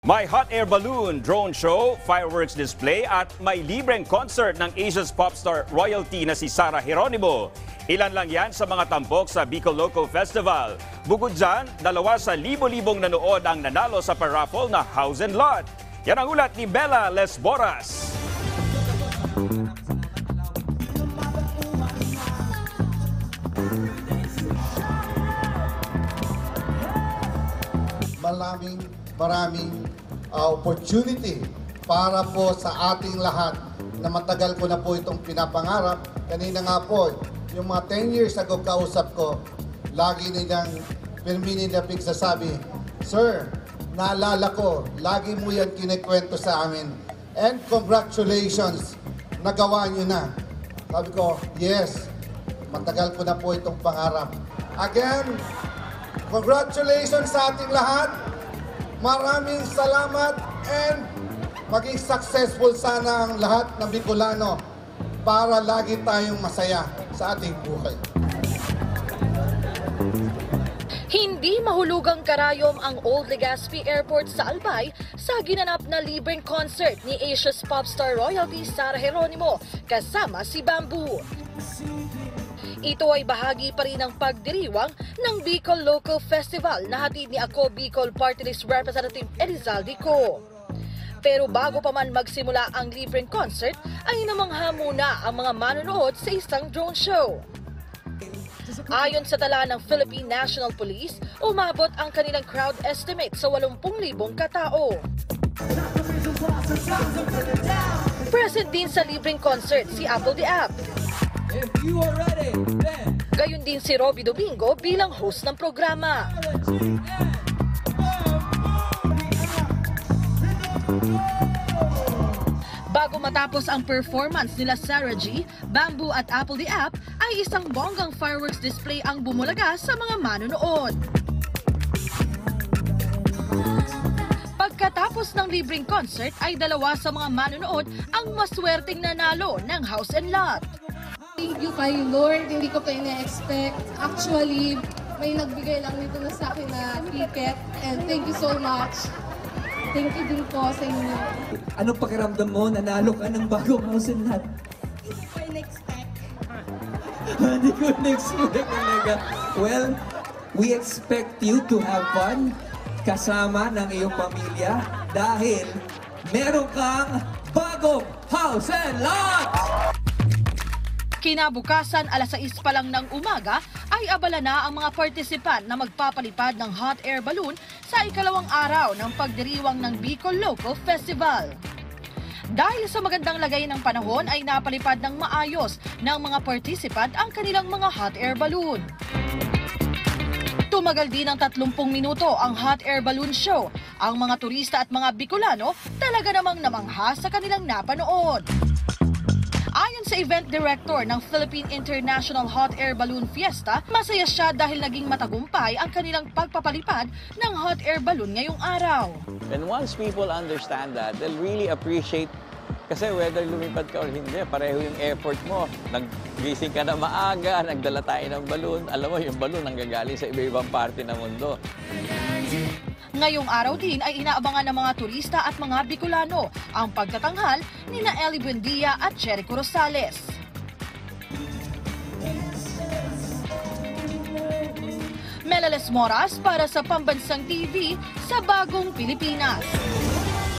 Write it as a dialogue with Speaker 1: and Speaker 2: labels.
Speaker 1: May hot air balloon, drone show, fireworks display at may libreng concert ng Asia's popstar royalty na si Sarah Geronimo. Ilan lang yan sa mga tampok sa Bicol Loco Festival. Bukod dyan, 2,000 nanood ang nanalo sa paraffle na House and Lot. Yan ang ulat ni Bella Lesboras.
Speaker 2: Maraming opportunity para po sa ating lahat na matagal ko na po itong pinapangarap. Kanina nga po, yung mga 10 years ago kausap ko, lagi nilang pinagsasabi, "Sir, naalala ko, lagi mo yan kinikwento sa amin. And congratulations, nagawa nyo na." Sabi ko, yes, matagal ko na po itong pangarap. Again, congratulations sa ating lahat. Maraming salamat and maging successful sana ang lahat ng Bicolano para lagi tayong masaya sa ating buhay.
Speaker 3: Hindi mahulugang karayom ang Old Legazpi Airport sa Albay sa ginanap na libreng concert ni Asia's popstar royalty Sarah Geronimo kasama si Bamboo. Ito ay bahagi pa rin ng pagdiriwang ng Bicol Local Festival na hatid ni Ako Bicol Party List Representative Elizalde Co. Pero bago pa man magsimula ang libreng concert, ay namangha muna ang mga manonood sa isang drone show. Ayon sa tala ng Philippine National Police, umabot ang kanilang crowd estimate sa 80,000 katao. Present din sa libreng concert si Apple the App.
Speaker 4: If you are ready, then...
Speaker 3: Gayon din si Robby Domingo bilang host ng programa. Bago matapos ang performance nila Sarah G, Bamboo at Apple the App, ay isang bonggang fireworks display ang bumulaga sa mga manonood. Pagkatapos ng libreng concert ay 2 sa mga manonood ang maswerteng nanalo ng House and Lot.
Speaker 5: Thank you kay Lord, hindi ko kayo na-expect. Actually, may nagbigay lang nito na sa akin na ticket and thank you so much. Thank you din po sa inyo.
Speaker 4: Anong pakiramdam mo? Nanalo ka ng bagong House and Lot?
Speaker 5: Hindi ko na-expect.
Speaker 4: Hindi ko na-expect talaga. Well, we expect you to have fun kasama ng iyong pamilya dahil meron kang bagong House and Lot!
Speaker 3: Kinabukasan, alas 6 pa lang ng umaga, ay abala na ang mga partisipan na magpapalipad ng hot air balloon sa ikalawang araw ng pagdiriwang ng Bicol Loco Festival. Dahil sa magandang lagay ng panahon ay napalipad ng maayos ng mga partisipan ang kanilang mga hot air balloon. Tumagal din ng 30 minuto ang hot air balloon show. Ang mga turista at mga Bicolano talaga namang namangha sa kanilang napanood. Ayon sa event director ng Philippine International Hot Air Balloon Fiesta, masaya siya dahil naging matagumpay ang kanilang pagpapalipad ng hot air balloon ngayong araw.
Speaker 6: And once people understand that, they'll really appreciate, kasi whether lumipad ka or hindi, pareho yung effort mo. Naggising ka na maaga, nagdala tayo ng balloon. Alam mo, yung balloon nanggagaling sa iba-ibang parte ng mundo.
Speaker 3: Ngayong araw din ay inaabangan ng mga turista at mga Bicolano ang pagtatanghal ni na Ellie Buendia at Jericho Rosales. Mela Lesmoras para sa Pambansang TV sa Bagong Pilipinas.